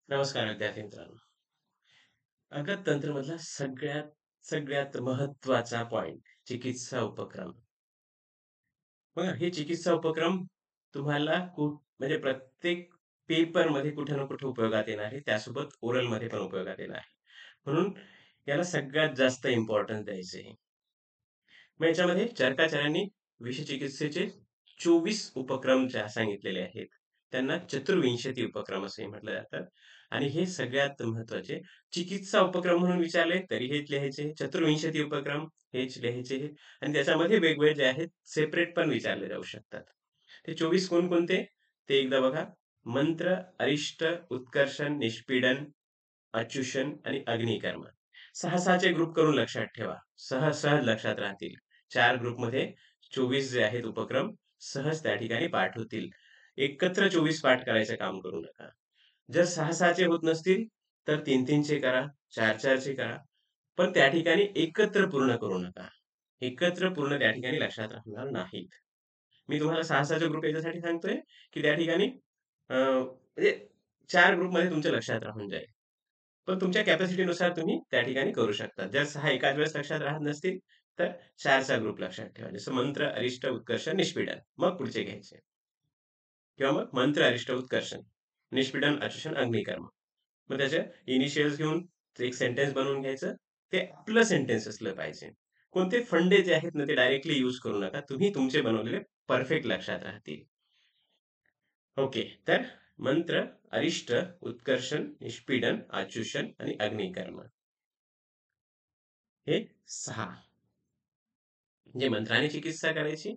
नमस्कार विद्यार्थी मित्रांनो. अंगत तंत्रमधला सगळ्यात सगळ्यात महत्त्वाचा पॉइंट चिकित्सा उपक्रम. बघा हे चिकित्सा उपक्रम तुम्हाला म्हणजे प्रत्येक पेपरमध्ये कुठे ना कुठे उपयोगात येणार आहे. त्यासोबत ओरलमध्ये पण उपयोगात येणार आहे. म्हणून याला सगळ्यात जास्त इम्पोर्टन्स द्यायचं आहे. मग याच्यामध्ये चरकाचार्यांनी विषचिकित्सेचे 24 उपक्रम सांगितलेले आहेत. त्यांना चतुर्विंशती उपक्रम असे म्हटलं जातं. आणि हे सगळ्यात महत्त्वाचे चिकित्सा उपक्रम म्हणून विचारले तरी हेच लिहायचे. चतुर्विंशती उपक्रम हेच लिहायचे आणि त्याच्यामध्ये वेगवेगळे जे आहेत सेपरेट पण विचारले जाऊ शकतात. ते 24 कोणकोणते? ते एकदा बघा. मंत्र, अरिष्ट, उत्कर्षण, निष्पीडन, अच्युषण आणि अग्निकर्म. 6-6चे ग्रुप करून लक्षात ठेवा. सहज लक्षात राहतील. 4 ग्रुपमध्ये 24 जे आहेत उपक्रम सहज त्या ठिकाणी पाठ होतील. एकत्र 24 पाठ करायचं काम करू नका. जर 6-6चे होत नसतील, तर 3-3चे करा, 4-4चे करा. पण त्या ठिकाणी एकत्र पूर्ण करू नका. एकत्र पूर्ण त्या ठिकाणी लक्षात राहणार नाहीत. मी तुम्हाला 6-6चे ग्रुप याच्यासाठी सांगतोय, की त्या ठिकाणी म्हणजे 4 ग्रुपमध्ये तुमच्या लक्षात राहून जाईल. पण तुमच्या कॅपॅसिटीनुसार तुम्ही त्या ठिकाणी करू शकता. जर 6 एकाच वेळेस लक्षात राहत नसतील, तर 4चा ग्रुप लक्षात ठेवा. जसं मंत्र, अरिष्ट, उत्कर्ष, निष्पीडन. मग पुढचे घ्यायचे. किंवा मग मंत्र, अरिष्ट, उत्कर्षण, निष्पीडन, अच्युषण, अग्निकर्म. मग त्याचे इनिशियल्स घेऊन एक सेंटेन्स बनवून घ्यायचं. ते आपलं सेंटेन्स असलं पाहिजे. कोणते फंडे जे आहेत ना, ते डायरेक्टली यूज करू नका. तुम्ही तुमचे बनवलेले परफेक्ट लक्षात राहतील. ओके. तर मंत्र, अरिष्ट, उत्कर्षण, निष्पीडन, आच्युषण आणि अग्निकर्म. हे 6. म्हणजे मंत्राने चिकित्सा करायची.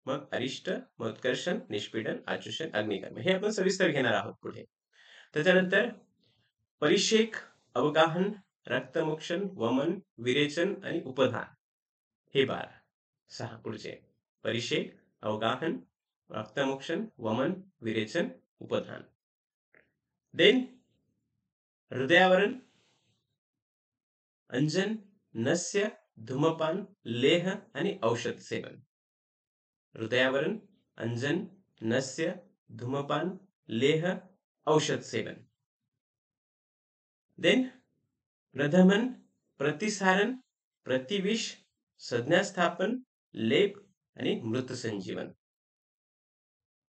मग अरिष्ट, मग उत्कर्षण, निष्पीडन, आच्युषण, अग्निकर्म. हे आपण सविस्तर घेणार आहोत पुढे. त्याच्यानंतर परिषेक, अवगाहन, रक्तमोक्षण, वमन, विरेचन आणि उपधान. हे 12. 6 पुढचे. परिषेक, अवगाहन, रक्तमोक्षण, वमन, विरेचन, उपधान. देन हृदयावरण, अंजन, नस्य, धूमपान, लेह आणि औषध सेवन. हृदयावरण, अंजन, नस्य, धूमपान, लेह, औषध सेवन. देन प्रधमन, प्रतिसारण, प्रतिविष, संज्ञास्थापन, लेप आणि मृत संजीवन.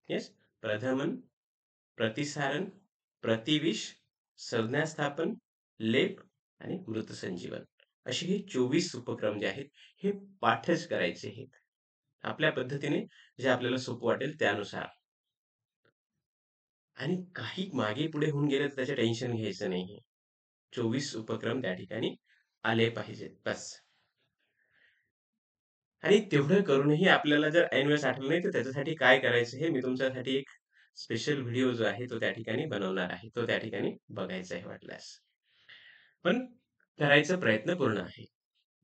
येस. प्रधमन, प्रतिसारण, प्रतिविष, संज्ञास्थापन, लेप आणि मृत संजीवन. असे हे 24 उपक्रम जे आहेत हे पाठच करायचे आहेत. आपल्या पद्धतीने जे आपल्याला सोपं वाटेल त्यानुसार. आणि काही मागे पुढे होऊन गेलं तर त्याचं टेन्शन घ्यायचं नाही. 24 उपक्रम त्या ठिकाणी आले पाहिजेत बस. आणि तेवढं करूनही आपल्याला जर ऐनवेळेस आठवलं नाही, तर त्याच्यासाठी काय करायचं हे मी तुमच्यासाठी एक स्पेशल व्हिडिओ जो आहे तो त्या ठिकाणी बनवणार आहे. तो त्या ठिकाणी बघायचा आहे वाटल्यास. पण करायचा प्रयत्न पूर्ण आहे.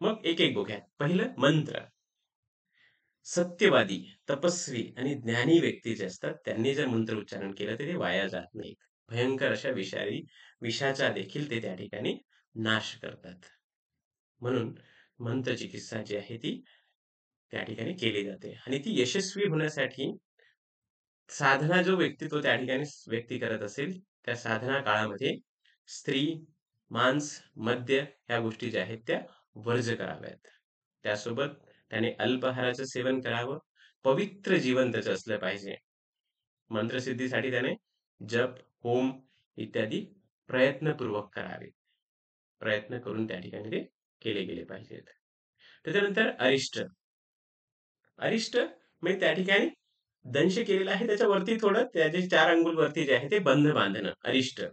मग एक बघूया. पहिलं मंत्र. सत्यवादी, तपस्वी आणि ज्ञानी व्यक्ती जे असतात त्यांनी जर मंत्र उच्चारण केलं तर ते वाया जात नाहीत. भयंकर अशा विषाचा देखील ते त्या ठिकाणी नाश करतात. म्हणून मंत्रचिकित्सा जी आहे ती त्या ठिकाणी केली जाते आणि ती यशस्वी होण्यासाठी साधना जो व्यक्ती तो त्या ठिकाणी व्यक्ती करत असेल, त्या साधना काळामध्ये स्त्री, मांस, मद्य ह्या गोष्टी ज्या आहेत त्या वर्ज कराव्यात. त्यासोबत त्याने अल्पाहाराचं सेवन करावं. पवित्र जीवन त्याचं असलं पाहिजे. मंत्रसिद्धीसाठी त्याने जप, होम इत्यादी प्रयत्नपूर्वक करावे. प्रयत्न करून त्या ठिकाणी ते केले गेले पाहिजेत. त्याच्यानंतर अरिष्ट. अरिष्ट म्हणजे त्या ठिकाणी दंश केलेला आहे त्याच्यावरती थोडं त्याचे 4 अंगुल वरती जे आहे ते बंध बांधणं अरिष्ट.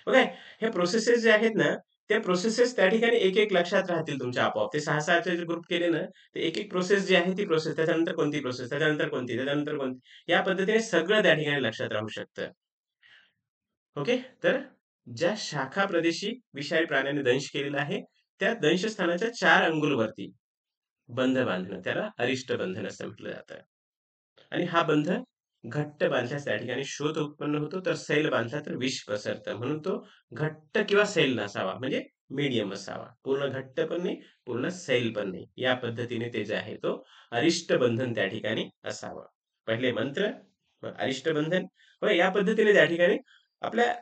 बघा हे प्रोसेसेस जे आहेत ना, त्या प्रोसेसेस त्या ठिकाणी एक लक्षात राहतील तुमच्या आपोआप. ते 6-6चे जे ग्रुप केले ना, ते एक प्रोसेस जी आहे ती प्रोसेस, त्याच्यानंतर कोणती प्रोसेस, त्याच्यानंतर कोणती, त्याच्यानंतर कोणती, या पद्धतीने सगळं त्या ठिकाणी लक्षात राहू शकतं. ओके. तर ज्या शाखा प्रदेशी विषारी प्राण्याने दंश केलेला आहे, त्या दंशस्थानाच्या 4 अंगुल वरती बंध बांधणं त्याला अरिष्ट बंधन असं म्हटलं जातं. आणि हा बंध घट्ट बांधल्यास त्या ठिकाणी शोथ उत्पन्न होतो, तर सैल बांधला तर विष पसरतं. म्हणून तो घट्ट किंवा सैल नसावा, म्हणजे मीडियम असावा. पूर्ण घट्ट पण नाही, पूर्ण सैल पण नाही. या पद्धतीने ते जे आहे तो अरिष्ट बंधन त्या ठिकाणी असावं. पहिले मंत्र, मग अरिष्ट बंधन. या पद्धतीने त्या ठिकाणी आपल्या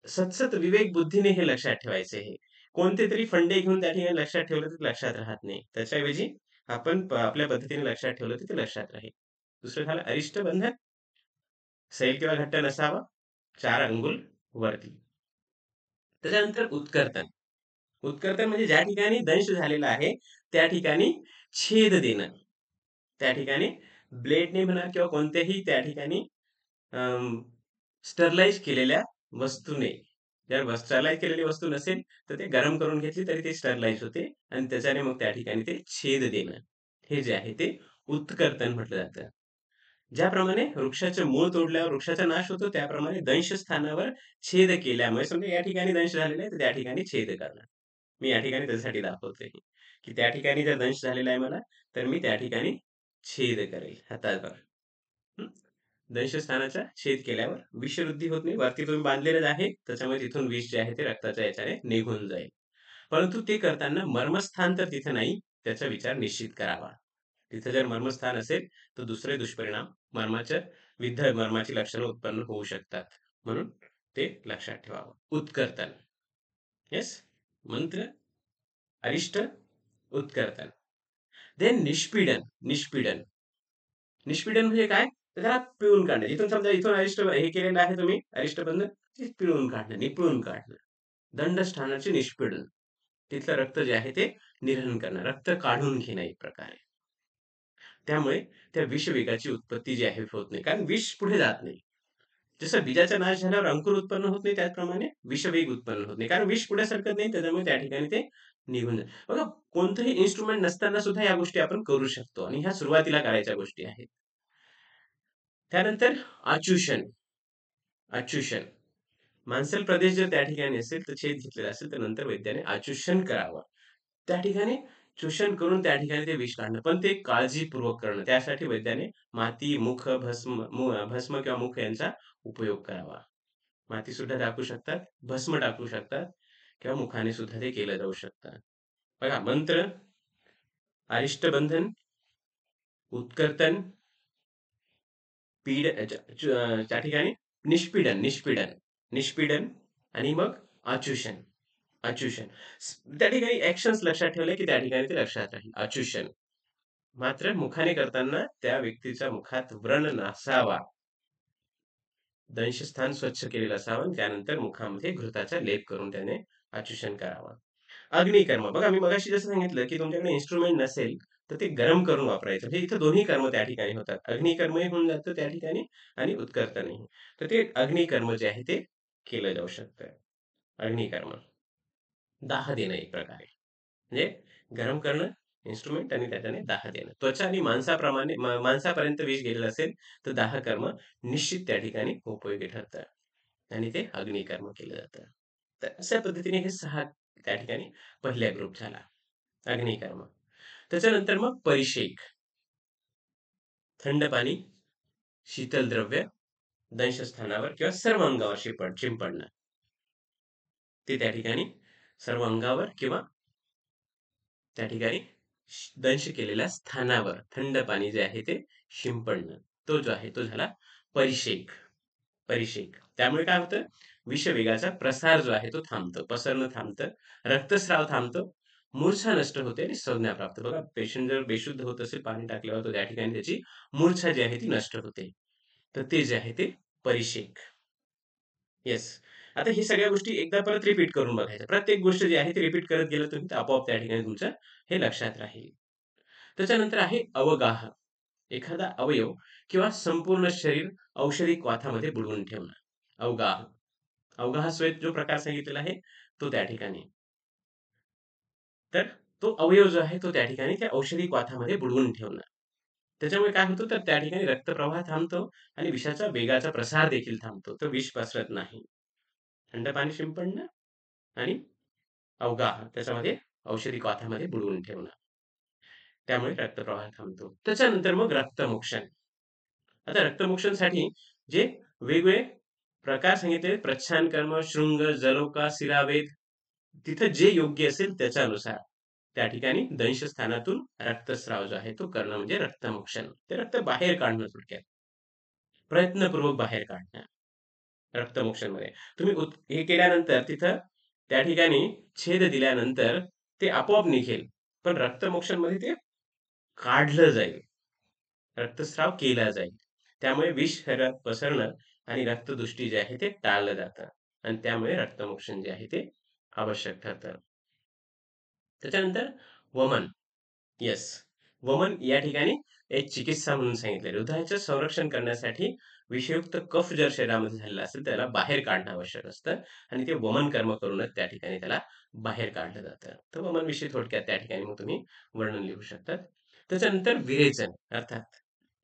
सतसत विवेक बुद्धीने हे लक्षात ठेवायचे आहे. कोणते तरी फंडे घेऊन त्या ठिकाणी लक्षात ठेवलं तर ते लक्षात राहत नाही. त्याच्याऐवजी आपण आपल्या पद्धतीने लक्षात ठेवलं तर ते लक्षात राहील. दुसरं झालं अरिष्ट बंधन, सैल किंवा घट्ट नसावा, 4 अंगुल वरती. त्याच्यानंतर उत्कर्तन. उत्कर्तन म्हणजे ज्या ठिकाणी दंश झालेला आहे, त्या ठिकाणी छेद देणं. त्या ठिकाणी ब्लेडने म्हणा किंवा कोणत्याही त्या ठिकाणी स्टरलाइज केलेल्या वस्तूने, जर स्टरलाइज केलेली वस्तू नसेल, तर ते गरम करून घेतली तरी ते स्टरलाइज होते आणि त्याच्याने मग त्या ठिकाणी ते छेद देणं, हे जे आहे ते उत्कर्तन म्हटलं जातं. ज्याप्रमाणे वृक्षाचे मूळ तोडल्यावर वृक्षाचा नाश होतो, त्याप्रमाणे दंश स्थानावर छेद केल्यामुळे समजा या ठिकाणी दंश झालेला आहे, तर त्या ठिकाणी छेद करणार. मी या ठिकाणी त्याच्यासाठी दाखवतोय, की त्या ठिकाणी जर दंश झालेला आहे मला, तर मी त्या ठिकाणी छेद करेल हातावर. हं. दंशस्थानाचा छेद केल्यावर विषवृद्धी होत नाही. वरती तुम्ही बांधलेलंच आहे, त्याच्यामुळे तिथून विष जे आहे ते रक्ताच्या याच्याने निघून जाईल. परंतु ते करताना मर्मस्थान तर तिथे नाही, त्याचा विचार निश्चित करावा. तिथे जर मर्मस्थान असेल, तर दुसरे दुष्परिणाम मर्माच्या मर्माची लक्षणं उत्पन्न होऊ शकतात. म्हणून ते लक्षात ठेवावं. उत्कर्तन. येस? मंत्र, अरिष्ट, उत्कर्तन. देन निष्पीडन. निष्पीडन. निष्पीडन म्हणजे काय? तर त्याला पिळून काढणे. जिथून समजा इथून अरिष्ट हे केलेलं आहे तुम्ही अरिष्टबंध, ते पिळून काढणं, निपिळून काढणं. दंडस्थानाचे निष्पीडन. तिथलं रक्त जे आहे ते निर्हरण करणं, रक्त काढून घेणं एक प्रकारे. त्यामुळे त्या विषवेगाची उत्पत्ती जी आहे होत नाही. कारण विष पुढे जात नाही. जसं बीजाचा नाश झाल्यावर अंकुर उत्पन्न होत नाही, त्याचप्रमाणे विषवेग उत्पन्न होत नाही. कारण विष पुढे सरकत नाही, त्याच्यामुळे त्या ठिकाणी ते निघून जातं. बघा, कोणतंही इन्स्ट्रुमेंट नसताना सुद्धा या गोष्टी आपण करू शकतो आणि ह्या सुरुवातीला करायच्या गोष्टी आहेत. त्यानंतर आच्युषण. आच्युषण. मांसल प्रदेश जर त्या ठिकाणी असेल, तर छेद घेतलेला असेल, तर नंतर वैद्याने आच्युषण करावं. त्या ठिकाणी चूषण करून त्या ठिकाणी ते विष काढणं. पण ते काळजीपूर्वक करणं. त्यासाठी वैद्याने माती, मुख, भस्म किंवा मुख यांचा उपयोग करावा. माती सुद्धा टाकू शकतात, भस्म टाकू शकतात किंवा मुखाने सुद्धा ते केलं जाऊ शकतं. बघा, मंत्र, अरिष्टबंधन, उत्कर्तन, त्या ठिकाणी निष्पीडन, निष्पीडन, निष्पीडन आणि मग आच्युषण. आच्युषण. त्या ठिकाणी ॲक्शन्स लक्षात ठेवले, की त्या ठिकाणी ते लक्षात राहील. आच्युषण. मात्र मुखाने करताना त्या व्यक्तीच्या मुखात व्रण नसावा. दंशस्थान स्वच्छ केलेलं असावं आणि त्यानंतर मुखामध्ये घृताचा लेप करून त्याने आचूषण करावं. अग्निकर्म. बघा, मी मगाशी जसं सांगितलं, की तुमच्याकडे इन्स्ट्रुमेंट नसेल, तर ते गरम करून वापरायचं. म्हणजे इथं दोन्ही कर्म त्या ठिकाणी होतात. अग्निकर्मही होऊन जातं त्या ठिकाणी आणि उत्कर्तनही. तर ते अग्निकर्म जे आहे ते केलं जाऊ शकतं. अग्निकर्म. दाह देणं एक प्रकारे. म्हणजे गरम करणं इन्स्ट्रुमेंट आणि त्याच्याने दाह देणं. त्वचा आणि मांसाप्रमाणे मांसापर्यंत विष गेलेलं असेल, तर दाह कर्म निश्चित त्या ठिकाणी उपयोगी ठरतं आणि ते अग्निकर्म केलं जातं. तर अशा पद्धतीने हे 6 त्या ठिकाणी पहिला ग्रुप झाला, अग्निकर्म. त्याच्यानंतर मग परिषेक. थंड पाणी, शीतल द्रव्य दंशस्थानावर किंवा सर्व अंगावर शिंपडणं. ते त्या ठिकाणी सर्व अंगावर किंवा त्या ठिकाणी दंश केलेल्या स्थानावर थंड पाणी जे आहे ते शिंपडणं. तो जो आहे तो झाला परिषेक. परिषेक. त्यामुळे काय होतं? विषवेगाचा प्रसार जो आहे तो थांबतो, पसरणं थांबतं, रक्तस्राव थांबतो, मूर्छा नष्ट होते आणि संज्ञा प्राप्त. बघा, पेशंट जर बेशुद्ध होत असेल पाणी टाकल्यावर, तर त्या ठिकाणी त्याची मूर्छा जी आहे ती नष्ट होते. तर ते जे आहे ते परिषेक. येस. आता ही सगळ्या गोष्टी एकदा परत रिपीट करून बघायच्या. प्रत्येक गोष्ट जी आहे ती रिपीट करत गेलं तुम्ही, तर आपोआप त्या ठिकाणी तुमचं हे लक्षात राहील. त्याच्यानंतर आहे अवगाह. एखादा अवयव किंवा संपूर्ण शरीर औषधी क्वाथामध्ये बुडवून ठेवणं. अवगाह. अवगाहस्वेत जो प्रकार सांगितलेला आहे, तो त्या ठिकाणी. तर तो अवयव जो आहे, तो त्या ठिकाणी त्या औषधी क्वाथामध्ये बुडवून ठेवणं. त्याच्यामुळे काय होतं, तर त्या ठिकाणी रक्तप्रवाह थांबतो आणि विषाचा वेगाचा प्रसार देखील थांबतो. तो विष पसरत नाही. थंड पाणी शिंपडणं आणि अवगाह त्याच्यामध्ये औषधी क्वाथामध्ये बुडवून ठेवणं. त्यामुळे रक्तप्रवाह थांबतो. त्याच्यानंतर मग रक्तमोक्षण. आता रक्तमोक्षणसाठी जे वेगवेगळे प्रकार सांगितले, प्रच्छान कर्म, शृंग, जलोका, शिरावेद, तिथं जे योग्य असेल त्याच्यानुसार त्या ठिकाणी दंशस्थानातून रक्तस्राव जो आहे तो करणं म्हणजे रक्तमोक्षण. ते रक्त बाहेर काढणं थोडक्यात. प्रयत्नपूर्वक बाहेर काढणं. रक्तमोक्षणमध्ये. तुम्ही हे केल्यानंतर तिथं त्या ठिकाणी छेद दिल्यानंतर ते आपोआप निघेल. पण रक्तमोक्षणमध्ये ते काढलं जाईल. रक्तस्राव केला जाईल. त्यामुळे विष शरीरात पसरणं आणि रक्तदृष्टी जे आहे ते टाळलं जातं आणि त्यामुळे रक्तमोक्षण जे आहे ते आवश्यक ठरतं. त्याच्यानंतर वमन. येस. वमन या ठिकाणी एक चिकित्सा म्हणून सांगितले. हृदयाचं संरक्षण करण्यासाठी विषयुक्त कफ जर शरीरामध्ये झालेला असेल, त्याला बाहेर काढणं आवश्यक असतं आणि ते वमन कर्म करूनच त्या ठिकाणी त्याला बाहेर काढलं जातं. तर वमनविषयी थोडक्यात त्या ठिकाणी मग तुम्ही वर्णन लिहू शकता. त्याच्यानंतर विरेचन अर्थात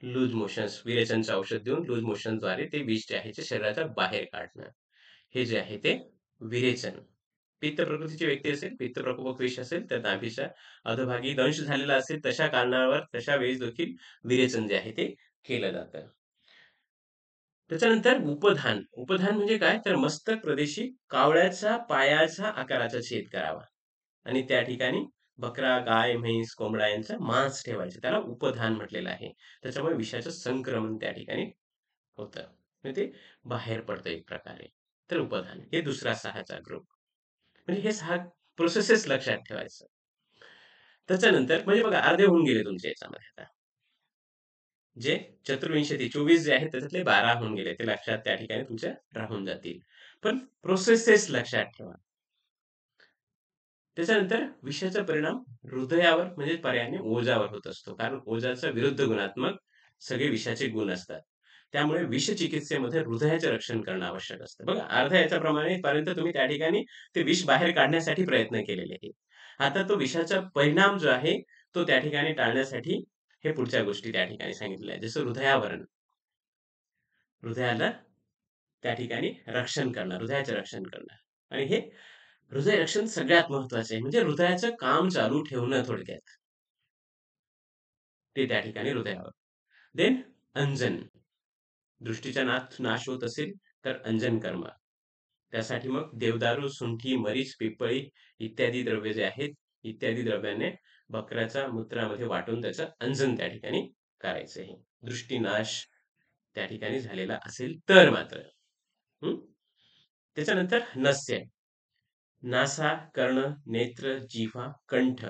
लूज मोशन्स, विरेचनचं औषध देऊन लूज मोशनद्वारे ते विष जे आहे ते शरीराच्या बाहेर काढणं. हे जे आहे ते विरेचन. पित्त प्रकृतीची व्यक्ती असेल, पित्त प्रकोपक विष असेल, तर नाभीच्या अधोभागी दंश झालेला असेल, तशा कारणावर तशा वेळेस देखील विरेचन जे आहे ते केलं जातं. त्याच्यानंतर उपधान. उपधान म्हणजे काय? तर मस्तक प्रदेशी कावळ्याच्या पायाच्या आकाराचा छेद करावा आणि त्या ठिकाणी बकरा, गाय, म्हैस, कोंबडा यांचं मांस ठेवायचं. त्याला उपधान म्हटलेलं आहे. त्याच्यामुळे विषाचं संक्रमण त्या ठिकाणी होतं. म्हणजे ते बाहेर पडतं एक प्रकारे. तर उपधान हे दुसरा 6चा ग्रुप. म्हणजे हे 6 प्रोसेसेस लक्षात ठेवायचं. त्याच्यानंतर म्हणजे बघा अर्धे होऊन गेले तुमच्या याच्यामध्ये आता. जे चतुर्विंशती 24 जे आहेत त्याच्यातले 12 होऊन गेले. ते लक्षात त्या ठिकाणी तुमच्या राहून जातील. पण प्रोसेसेस लक्षात ठेवा. त्याच्यानंतर विषाचा परिणाम हृदयावर म्हणजे पर्यायाने ओझावर होत असतो. कारण ओझाचा विरुद्ध गुणात्मक सगळे विषाचे गुण असतात. त्यामुळे विषचिकित्सेमध्ये हृदयाचे रक्षण करणं आवश्यक असतं. बघा अर्ध्या याच्याप्रमाणे पर्यंत तुम्ही त्या ठिकाणी ते विष बाहेर काढण्यासाठी प्रयत्न केलेले आहेत. आता तो विषाचा परिणाम जो आहे तो त्या ठिकाणी टाळण्यासाठी हे पुढच्या गोष्टी त्या ठिकाणी सांगितल्या आहेत. जसं हृदयावरण. हृदयाला त्या ठिकाणी रक्षण करणं, हृदयाचं रक्षण करणं आणि हे हृदय रक्षण सगळ्यात महत्वाचं आहे. म्हणजे हृदयाचं काम चालू ठेवणं थोडक्यात. ते त्या ठिकाणी हृदयावर. देन अंजन. दृष्टीचा नाश होत असेल तर अंजन कर्म. त्यासाठी मग देवदारू, सुंठी, मरीच, पिपळी इत्यादी द्रव्य जे आहेत, इत्यादी द्रव्याने बकऱ्याच्या मूत्रामध्ये वाटून त्याचं अंजन त्या ठिकाणी करायचं आहे. दृष्टीनाश त्या ठिकाणी झालेला असेल तर मात्र. हं? त्याच्यानंतर नस्य. नासा, कर्ण, नेत्र, जिव्हा, कंठ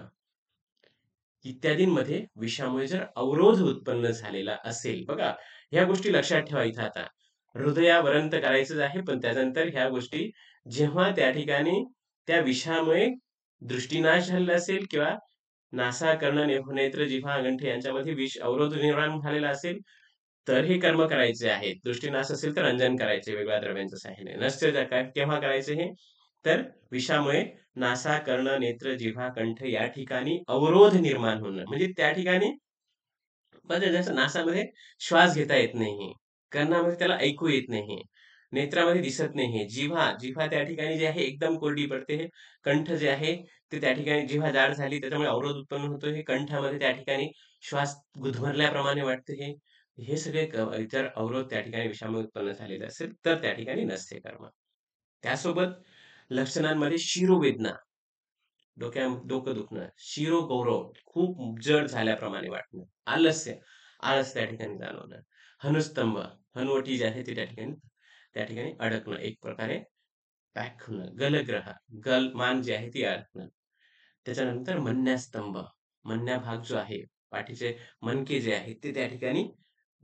इत्यादींमध्ये विषामुळे जर अवरोध उत्पन्न झालेला असेल, बघा ह्या गोष्टी लक्षात ठेवा इथं आता. हृदयावरण तर करायचंच आहे, पण त्यानंतर ह्या गोष्टी जेव्हा त्या ठिकाणी त्या विषामुळे दृष्टीनाश झालेला असेल किंवा नासा, कर्ण, नेत्र, जिव्हा, कंठ यांच्यामध्ये विष अवरोध निर्माण झालेला असेल, तर हे कर्म करायचे आहेत. दृष्टीनाश असेल तर अंजन करायचे वेगळ्या द्रव्यांच्या साहाय्याने. नसते तर काय केव्हा करायचे हे? तर विषामुळे नासा, कर्ण, नेत्र, जिव्हा, कंठ या ठिकाणी अवरोध निर्माण होणं. म्हणजे त्या ठिकाणी म्हणजे जसं नासामध्ये श्वास घेता येत नाही. कर्णामध्ये त्याला ऐकू येत नाही. नेत्रामध्ये दिसत नाही. जिव्हा त्या ठिकाणी जी आहे एकदम कोरडी पडते. कंठ जे आहे ते त्या ठिकाणी जिव्हा जाड झाली त्याच्यामुळे अवरोध उत्पन्न होतो. हे कंठामध्ये त्या ठिकाणी श्वास गुदमरल्याप्रमाणे वाटते हे. हे सगळे जर अवरोध त्या ठिकाणी विषामुळे उत्पन्न झालेले असेल तर त्या ठिकाणी नसते कर्म. त्यासोबत लक्षणांमध्ये शिरोवेदना, डोकं दुखणं, शिरोगौरव, खूप जड झाल्याप्रमाणे वाटणं, आळस त्या ठिकाणी जाणवणं, हनुस्तंभ, हनुवटी जी आहे ती त्या ठिकाणी अडकणं, एक प्रकारे पॅक होणं, गलग्रह, मान जी आहे ती अडकणं. त्याच्यानंतर मन्यास्तंभ, मन्या भाग जो आहे, पाठीचे मणके जे आहेत ते त्या ठिकाणी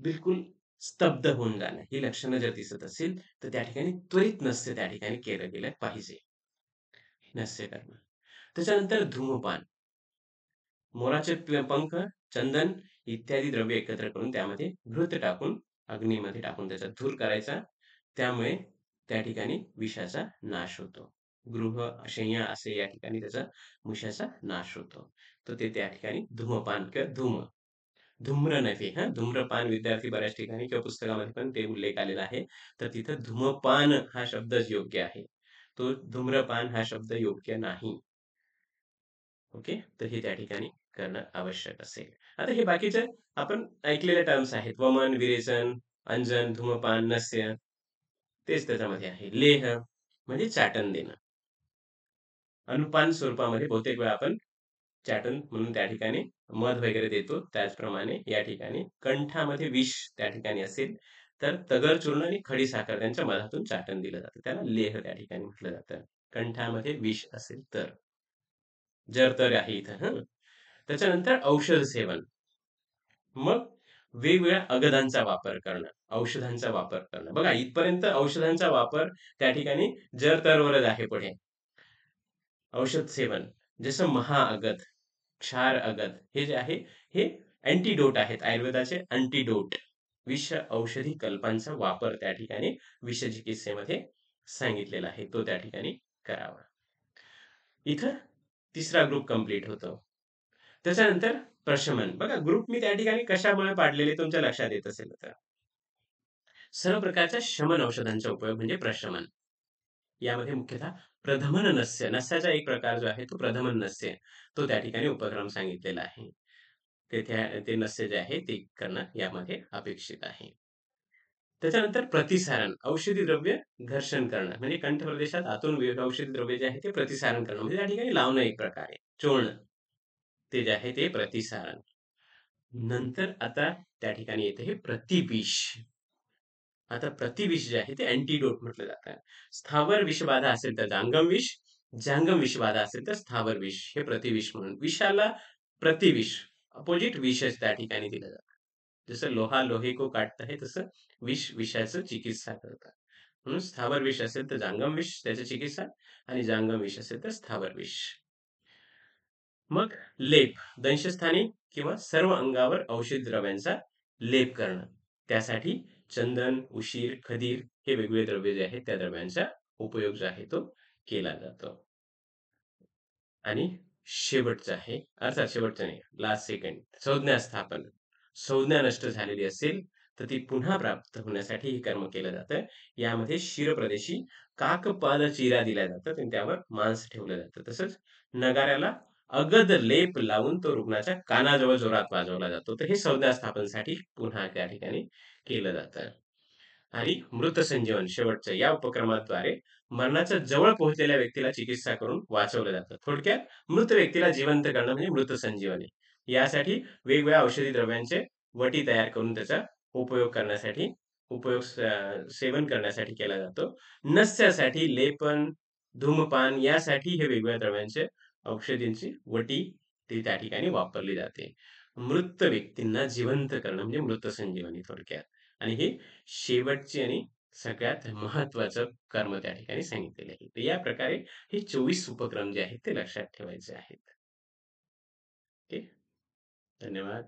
बिलकुल स्तब्ध होऊन जाणं. ही लक्षणं जर दिसत असेल, तर त्या ठिकाणी त्वरित नस्य त्या ठिकाणी केलं गेलं पाहिजे. नस्य करणं. त्याच्यानंतर धूमपान. मोराचे पंख, चंदन इत्यादी द्रव्य एकत्र करून त्यामध्ये घृत टाकून, अग्नीमध्ये टाकून त्याचा धूर करायचा. त्यामुळे त्या ठिकाणी विषाचा नाश होतो. शय्या असे या ठिकाणी त्याचा विषाचा नाश होतो. तर ते त्या ठिकाणी धूमपान किंवा धूम्र नव्हे हां, धूम्रपान विद्यार्थी बऱ्याच ठिकाणी किंवा पुस्तकामध्ये पण ते उल्लेख आलेला आहे. तर तिथं धूमपान हा शब्दच योग्य आहे. तो धूम्रपान हा शब्द योग्य नाही. ओके. तर हे त्या ठिकाणी करणं आवश्यक असेल. आता हे बाकीचे आपण ऐकलेले टर्म्स आहेत. वमन, विरेचन, अंजन, धूमपान, नस्य तेच त्याच्यामध्ये आहे. लेह म्हणजे चाटण देणं. अनुपान स्वरूपामध्ये बहुतेक वेळा आपण चाटण म्हणून त्या ठिकाणी मध वगैरे देतो. त्याचप्रमाणे या ठिकाणी कंठामध्ये विष त्या ठिकाणी असेल, तर तगर चूर्ण आणि खडी साखर त्यांच्या मधातून चाटण दिलं जातं. त्याला लेह त्या ठिकाणी म्हटलं जातं. कंठामध्ये विष असेल तर. जर तर आहे इथं हं. त्याच्यानंतर औषध सेवन. मग वेगवेगळ्या अगदांचा वापर करणं, औषधांचा वापर करणं. बघा इथपर्यंत औषधांचा वापर त्या ठिकाणी जर-तरवरच आहे पुढे. औषध सेवन जसं महाअगद, क्षार अगद हे जे आहे हे अँटिडोट आहेत. आयुर्वेदाचे अँटिडोट. विष औषधी कल्पांचा वापर त्या ठिकाणी विषचिकित्सेमध्ये सांगितलेला आहे. तो त्या ठिकाणी करावा. इथं तिसरा ग्रुप कंप्लीट होतो. त्याच्यानंतर प्रशमन. बघा ग्रुप मी त्या ठिकाणी कशामुळे पाडलेले तुमच्या लक्षात येत असेल तर. सर्व प्रकारच्या शमन औषधांचा उपयोग म्हणजे प्रशमन. यामध्ये मुख्यतः प्रधमन नस्य, नस्याचा एक प्रकार जो आहे तो प्रधमन नस्य, तो त्या ठिकाणी उपक्रम सांगितलेला आहे. तेथे ते नस्य जे आहे ते करणं यामध्ये अपेक्षित आहे. त्याच्यानंतर प्रतिसारण, औषधी द्रव्य घर्षण करणं, म्हणजे कंठ प्रदेशात आतून औषधी द्रव्य जे आहे ते प्रतिसारण करणं, म्हणजे त्या ठिकाणी लावणं एक प्रकारे, चोळणं. ते जे आहे ते प्रतिसारण. नंतर आता त्या ठिकाणी येते हे प्रतिविष. आता प्रतिविष जे आहे ते अँटिडोट म्हटलं जातं. स्थावर विषबाधा असेल तर जांगम विष, जांगम विषबाधा असेल तर स्थावर विष, हे प्रतिविष म्हणून. विषाला प्रतिविष, अपोजिट विषच त्या ठिकाणी दिलं जातं. जसं लोहा लोहे को काटता है तसं विष विषाचं चिकित्सा करतात. म्हणून स्थावर विष असेल तर जांगम विष त्याची चिकित्सा आणि जांगम विष असेल तर स्थावर विष. मग लेप, दंशस्थानी किंवा सर्व अंगावर औषधी द्रव्यांचा लेप करणं. त्यासाठी चंदन, उशीर, खदीर हे वेगवेगळे द्रव्य जे आहेत त्या द्रव्यांचा उपयोग जो आहे तो केला जातो. आणि शेवटचं आहे, अर्थात शेवटचं नाही, लास्ट सेकंड संज्ञा स्थापन. संज्ञा नष्ट झालेली असेल, तर ती पुन्हा प्राप्त होण्यासाठी हे कर्म केलं जातं. यामध्ये शिरप्रदेशी काकपाद चिरा दिल्या जातात आणि त्यावर मांस ठेवलं जातं. तसंच नगाऱ्याला अगद लेप लावून तो रुग्णाच्या कानाजवळ जोरात वाजवला जातो. तर हे संज्ञा स्थापनेसाठी पुन्हा त्या ठिकाणी केलं जातं. आणि मृत संजीवन शेवटचं या उपक्रमाद्वारे मरणाच्या जवळ पोहोचलेल्या व्यक्तीला चिकित्सा करून वाचवलं जातं. थोडक्यात मृत व्यक्तीला जिवंत करणं म्हणजे मृत संजीवनी. यासाठी वेगवेगळ्या औषधी द्रव्यांचे वटी तयार करून त्याचा उपयोग करण्यासाठी सेवन करण्यासाठी केला जातो. नस्यासाठी लेपन, धूमपान यासाठी हे वेगवेगळ्या द्रव्यांचे औषधींची वटी ती त्या ठिकाणी वापरली जाते. मृत व्यक्तींना जिवंत करणं म्हणजे मृत संजीवनी थोडक्यात. आणि हे शेवटची आणि सगळ्यात महत्त्वाचं कर्म त्या ठिकाणी सांगितलेले आहे. तर या प्रकारे हे 24 उपक्रम जे आहेत ते लक्षात ठेवायचे आहेत. ओके. धन्यवाद.